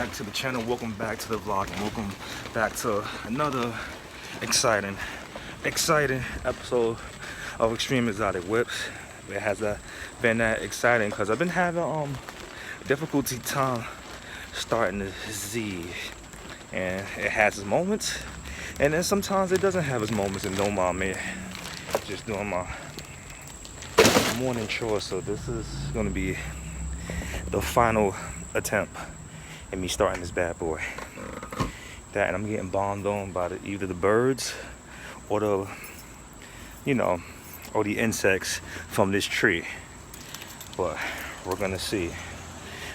back to the channel, welcome back to the vlog, and welcome back to another exciting episode of Extreme Exotic Whips. It has been that exciting because I've been having difficulty time starting the Z, and it has its moments, and then sometimes it doesn't have its moments. And don't mind me, just doing my morning chores. So this is gonna be the final attempt at me starting this bad boy. That, and I'm getting bombed on by either the birds or the, or the insects from this tree. But we're gonna see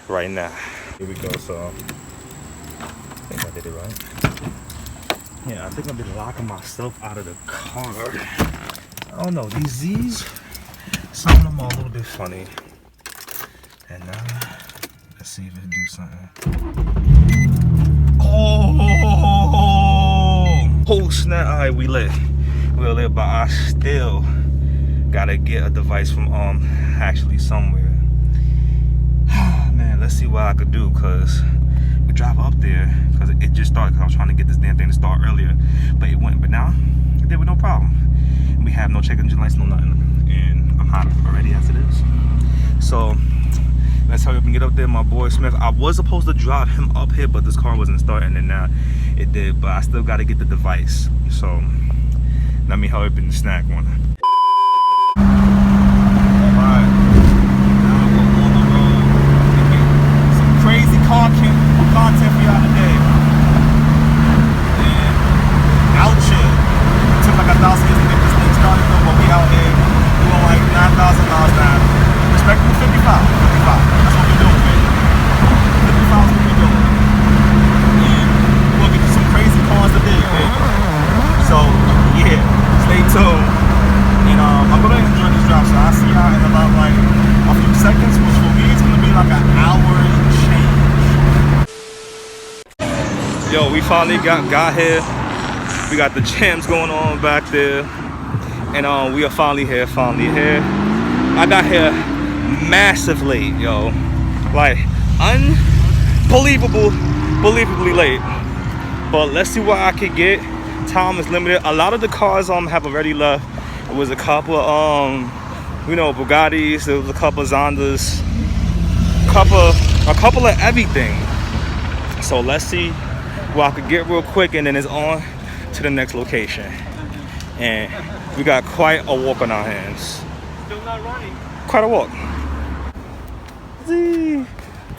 right now. Here we go. So I think I did it right. Yeah, I think I've been locking myself out of the car. I don't know, these Z's, some of them are a little bit funny. And now, let's see if it do something. Oh snap! Alright, we lit, but I still gotta get a device from actually somewhere. Man, let's see what I could do, cause we drive up there, cause it just started. Cause I was trying to get this damn thing to start earlier, but it went. But now it did with no problem. We have no check engine lights, no nothing, and I'm hot already as it is. So let's hurry up and get up there. My boy Smith, I was supposed to drive him up here, but this car wasn't starting, and now it did. But I still got to get the device. So let me hurry up and snack one. Alright, now we're on the road to get some crazy content for y'all today. And out here, it took like 1,000 years to get this thing started, though, but we out here doing like 9,000 miles an hour. Expecting 55. That's what we're doing, baby. 55 is what we're doing. And we'll get to some crazy cars today, baby. So, yeah, stay tuned. And I'm gonna enjoy this drive. So I'll see y'all in about like a few seconds, which for me is gonna be like an hour and change. Yo, we finally got here. We got the jams going on back there. And we are finally here. I got here massively, yo, like unbelievably late. But let's see what I could get. Time is limited. A lot of the cars have already left. It was a couple of Bugattis, there was a couple of Zondas, a couple of everything. So let's see what I could get real quick, and then it's on to the next location. And we got quite a walk on our hands. Still not running. Quite a walk.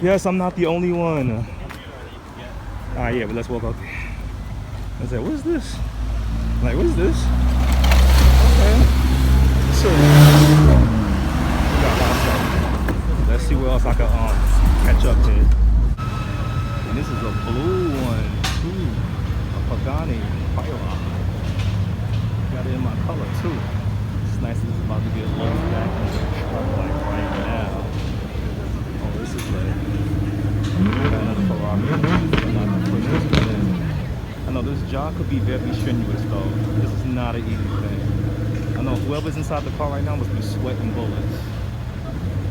Yes, I'm not the only one. Alright, yeah, but let's walk out there. I said, what is this? Like, what is this? Okay. So, let's see what else I can catch up to. And this is a blue one too. A Pagani Lamborghini. Got it in my color too. It's nice that it's about to get low back in the truck like right now. Oh, this is lit. Got another Ferrari. I know this job could be very strenuous though. This is not an easy thing. I know whoever's inside the car right now must be sweating bullets.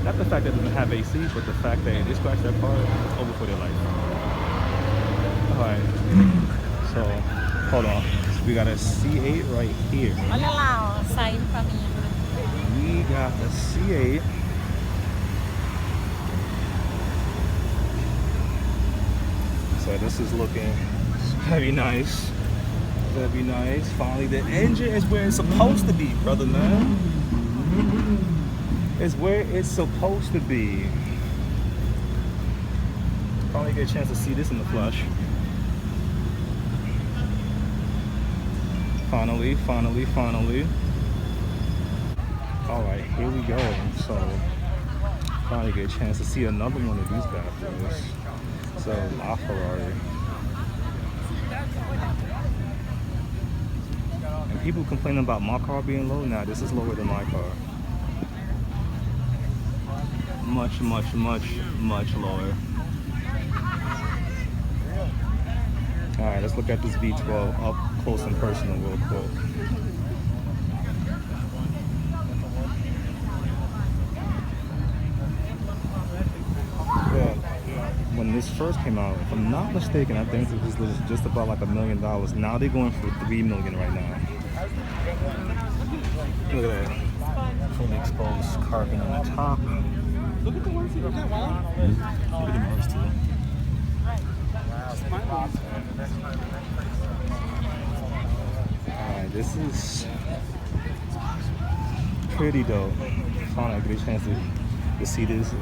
Not the fact that it doesn't have AC, but the fact that they scratch that car, it's over for their life. Alright. So, hold on. We got a C8 right here. We got a C8. So this is looking very nice. Very nice. Finally, the engine is where it's supposed to be, brother man. It's where it's supposed to be. Finally get a chance to see this in the flesh. Finally. Alright, here we go. So, finally get a chance to see another one of these bad boys. So, my Ferrari. And people complaining about my car being low. Nah, this is lower than my car. Much lower. Alright, let's look at this V12 up close and personal real quick. Yeah, when this first came out, if I'm not mistaken, I think it was just about like $1 million. Now they're going for $3 million right now. Look at that. Fully exposed carbon on the top. Look at the ones you got. Look at the Mars too. Alright, this is pretty dope. Finally, I get a chance to see this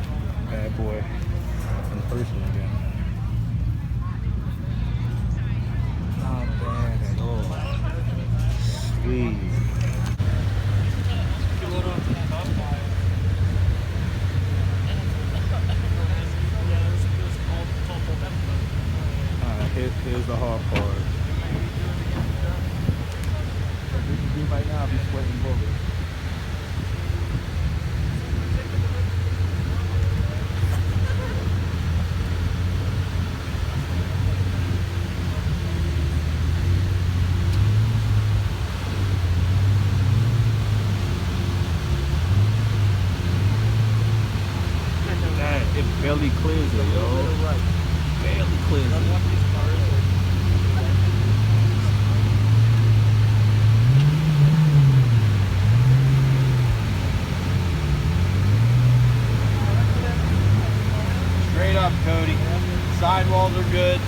bad boy in person again. Not bad at all. Sweet. Here's the hard part. Right now, I'll be sweating bullets. It barely clears it, yo. Barely clears it. Straight up, Cody. Sidewalls are good.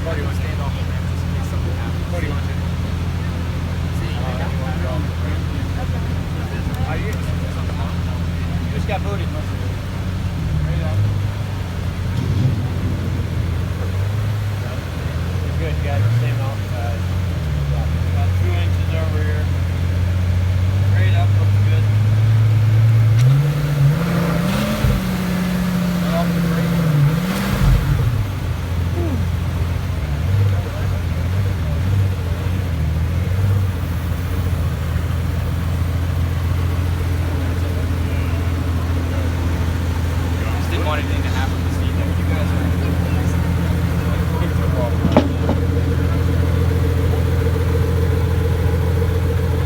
Buddy, want to stand off? Just in case something happens. Buddy, want to? You just got booted. Good, you guys are staying off. About 2 inches over here. Straight up, looks good. Off the brake. Want anything to happen this evening. You guys are in football.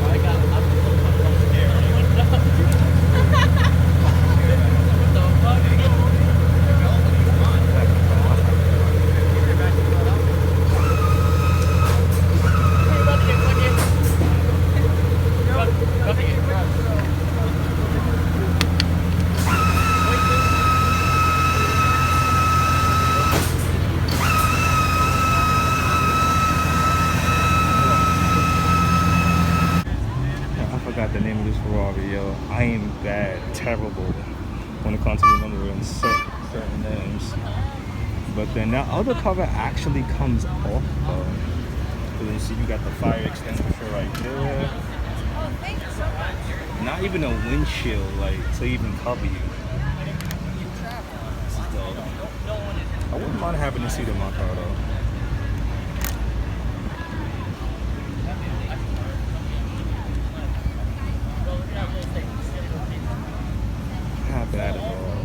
I got I'm scared. What the fuck? The name of this Ferrari, yo. I am bad, terrible when it comes to remembering certain names. But then that other cover actually comes off though. So you see you got the fire extinguisher right there. Not even a windshield like to even cover you. This is dope. I wouldn't mind having a seat in my car though. Not bad at all.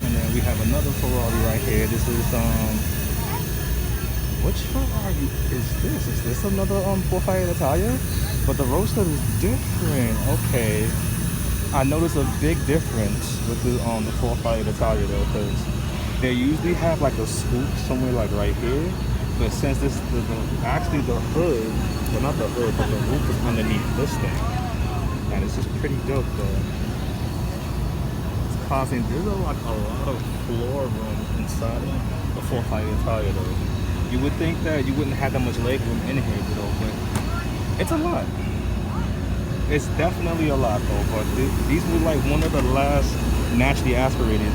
And then we have another Ferrari right here. This is which Ferrari is this? Is this another Forfire Italia? But the roadster is different. Okay. I noticed a big difference with the Forfire Italia though, because they usually have like a scoop somewhere like right here. But since this actually the hood, well not the hood, but the roof is underneath this thing. And it's just pretty dope though. There's like a lot of floor room inside the Forfire Italia though. You would think that you wouldn't have that much leg room in here though, but it's a lot. It's definitely a lot though, but these were like one of the last naturally aspirated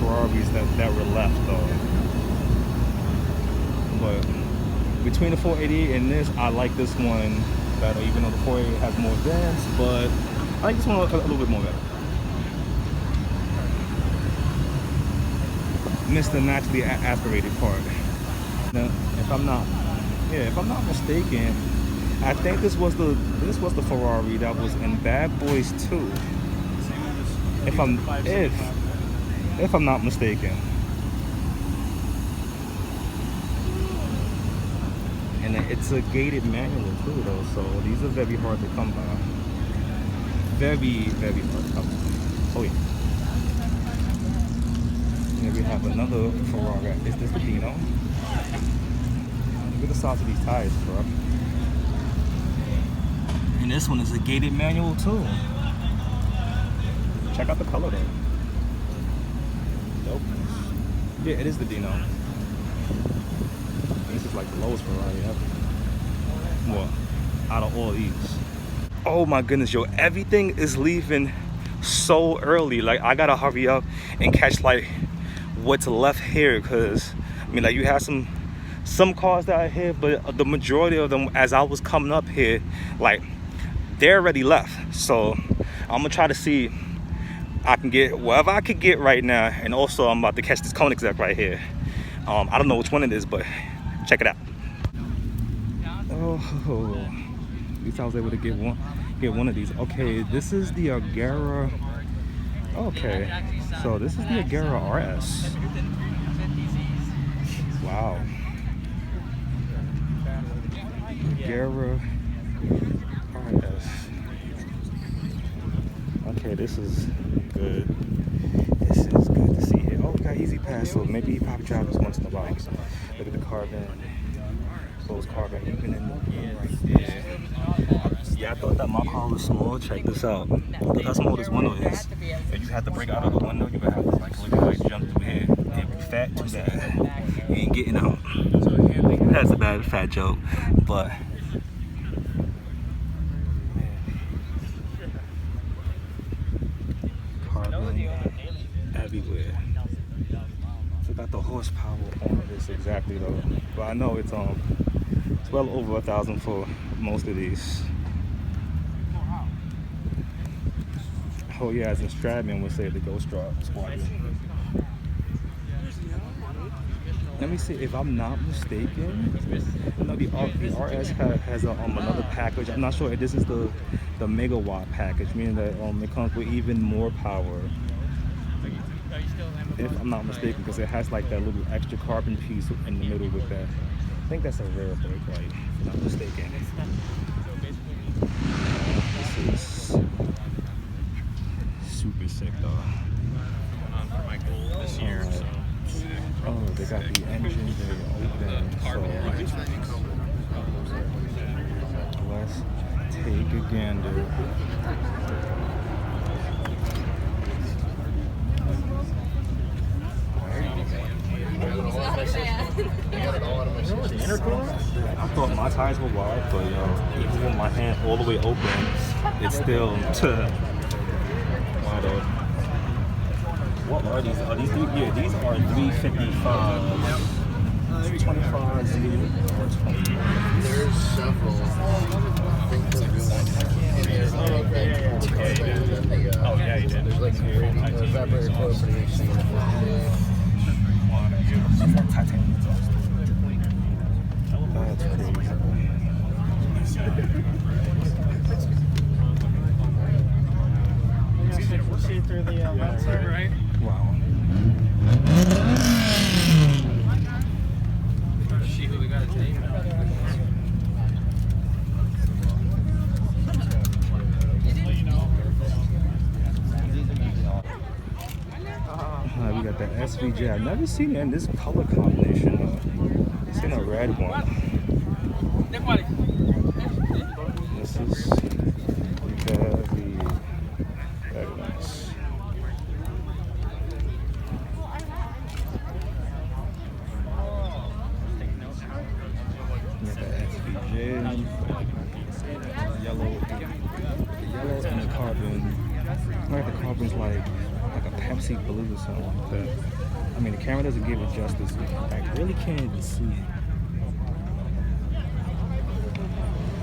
Ferraris that were left though. But between the 488 and this, I like this one better, even though the 488 has more vents, but I like this one a little bit more better. Missed the naturally aspirated part. Now, if I'm not mistaken, I think this was the Ferrari that was in Bad Boys 2. If I'm not mistaken. And it's a gated manual too though, so these are very hard to come by. very, very hard. Oh yeah. And then we have another Ferrari. Is this the Dino? Look at the size of these tires, bro. And this one is a gated manual too. Check out the color though. Dope. Yeah, it is the Dino. This is like the lowest Ferrari ever. Well, out of all these. Oh my goodness, yo, everything is leaving so early. Like, I gotta hurry up and catch like what's left here, because I mean, like, you have some cars that are here, but the majority of them, as I was coming up here, like, they're already left. So I'm gonna try to see I can get whatever I could get right now. And also I'm about to catch this Koenigsegg right here. I don't know which one it is, but check it out. Oh, at least I was able to get one of these. Okay, this is the Agera. Okay, so this is the Agera RS. Wow. Agera RS. Okay, this is good. This is good to see here. Oh, we got Easy Pass, so maybe he probably drives this once in a while. Look at the carbon. Closed carbon, even in the right there. Yeah, I thought that my car was small. Check this out. Look how small this window is. If you had to break out of the window, you would have to like literally jump through here. It'd be fat too bad. You ain't getting out. That's a bad fat joke, but. Everywhere. Forgot the horsepower on this exactly though, but I know it's well over 1,000 for most of these. Oh yeah, as in Stradman would say, the Ghost Squadron. Let me see, if I'm not mistaken, no, the RS has another package. I'm not sure if this is the megawatt package, meaning that it comes with even more power. If I'm not mistaken, because it has like that little extra carbon piece in the middle with that. I think that's a rare brake light, if I'm not mistaken. This is super sick though. Oh, they got the engine there open, so let's take a gander. I thought my tires were wide, but even with my hand all the way open, it's still wide open. What are these? Are these? Yeah, these are 355. 25 Z or 20. There's several things that we want to Oh yeah, you did. There's like evaporator close to the AC. Titanium. That's crazy. We'll see through the website, right? Wow. See who we got today. We got the SVJ. I've never seen it in this color combination though. It's in a red one. This is the red ones. We got the SVJ. Yellow. The yellow and the carbon. Like the carbon's like a Pepsi blue or something like that. I mean, the camera doesn't give it justice. I really can't even see it.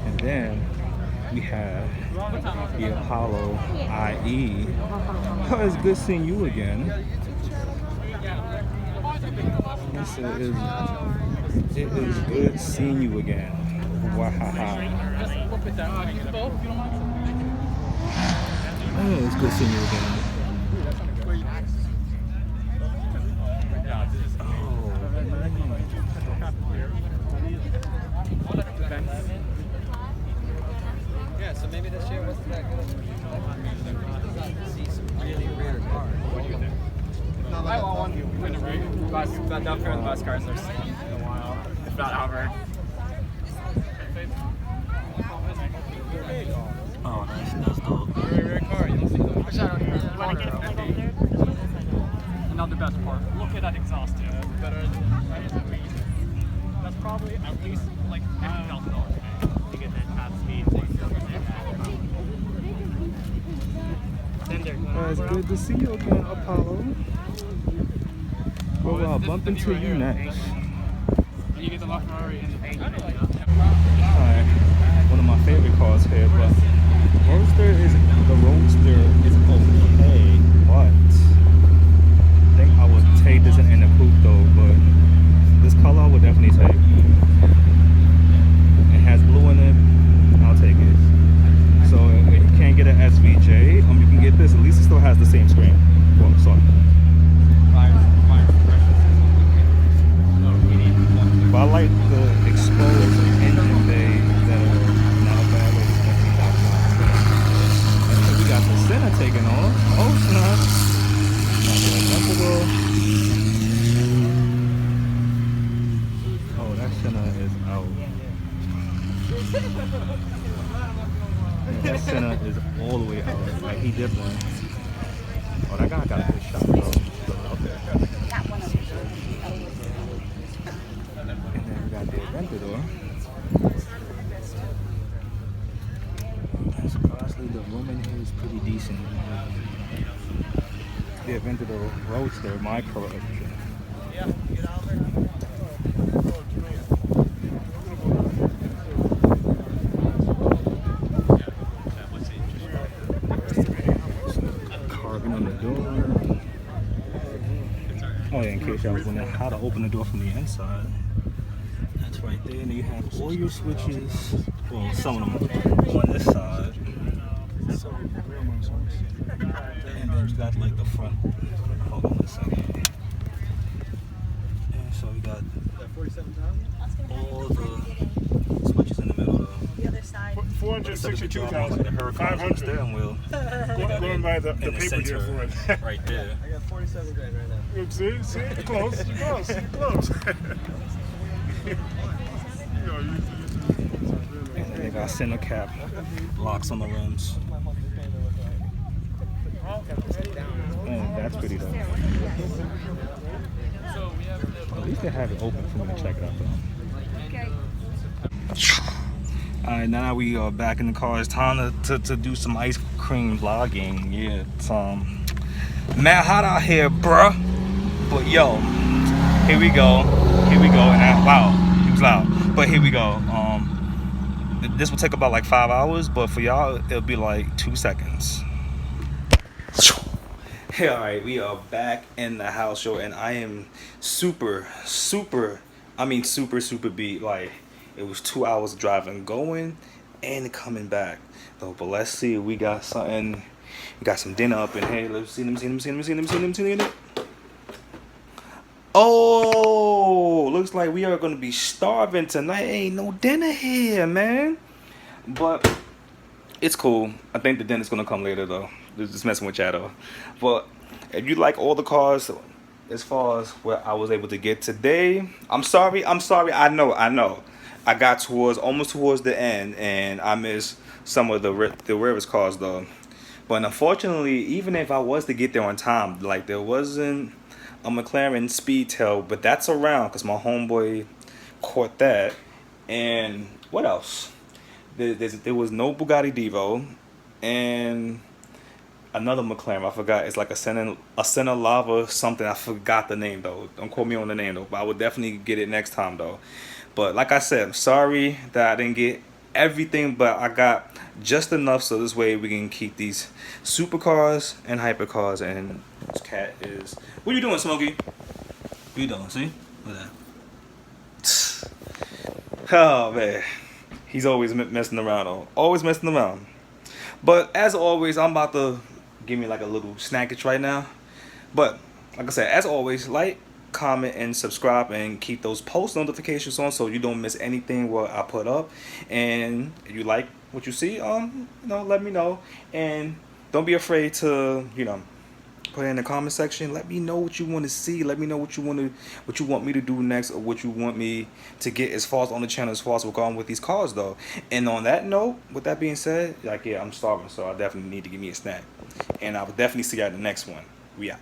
And then we have the Apollo IE. Oh, it's good seeing you again. It is good seeing you again. Wahaha. Oh, it's good seeing you again. so maybe this year wasn't that good. See some really rare cars. I want one. Bus, but down here the bus cars are seen in a while, if not ever. Oh, that's dope. Very rare car. You don't see those. Another best part. Look at that exhaust. Yeah, that's better than that's probably at least like $50,000 to get that top speed. It's good to see you again, Apollo. Well, I'll bump into you next. You get the LaFerrari and the paint. Alright, one of my favorite cars here, but the Roadster is okay, but I think I would take this in the coupe though, but this color I would definitely take. It has blue in it, I'll take it. So if you can't get an SVJ, you can get this, at least it still has the same screen. Well, sorry. But I like the exposed engine bay that are not bad with we got the center taken off. Oh snap. Oh, that center is out. That center is all the way out. Like he dipped one. Oh, that guy got a good shot though. Got the Aventador. Honestly, the room in here is pretty decent. The Aventador Roadster, my collection. Yeah, get out there. Carving on the door. Oh yeah, in case y'all was wondering how to open the door from the inside. Right there, and you have all your switches, well, some of them on this side, and then you got like the front. Hold on a second. And so we got all the switches in the middle. The other side. 462,500 steering wheel. Going by the In the paper here for it. right there. I got 47 grand right now. See, close, close, close. And then they got center cap locks on the rims. Oh, that's pretty dope. At least they have it open for me to check it out though. Alright, now we are back in the car. It's time to do some ice cream vlogging. Yeah, it's mad hot out here, bruh. But yo, here we go. And wow, he was loud. But here we go. This will take about like 5 hours, but for y'all, it'll be like 2 seconds. Hey, alright, we are back in the house show, and I am super beat. Like, it was 2 hours of driving, going and coming back. Though, but let's see, we got something. We got some dinner up in here. Let's see them. Oh, looks like we are gonna be starving tonight. Ain't no dinner here, man. But it's cool. I think the dinner's gonna come later though. Just messing with y'all though. But if you like all the cars as far as where I was able to get today, I'm sorry. I know. I got almost towards the end, and I missed some of the rarest cars though. But unfortunately, even if I was to get there on time, like there wasn't a McLaren Speedtail, but that's around because my homeboy caught that. And what else? There was no Bugatti Devo, and another McLaren. I forgot. It's like a Senna Lava something. I forgot the name though. Don't quote me on the name though. But I would definitely get it next time though. But like I said, I'm sorry that I didn't get everything, but I got just enough so this way we can keep these supercars and hypercars. And this cat is, what are you doing, Smokey? What you doing? See? Look at that. Oh man, he's always messing around though. Always messing around. But as always, I'm about to give me like a little snackage right now. But like I said, as always, like, comment, and subscribe, and keep those post notifications on so you don't miss anything what I put up. And if you like what you see, you know, let me know. And don't be afraid to, you know, put it in the comment section. Let me know what you want to see. Let me know what you want me to do next, or what you want me to get as far as on the channel as possible going with these cars though. And on that note, with that being said, like, yeah, I'm starving, so I definitely need to give me a snack. And I will definitely see you at the next one. We out.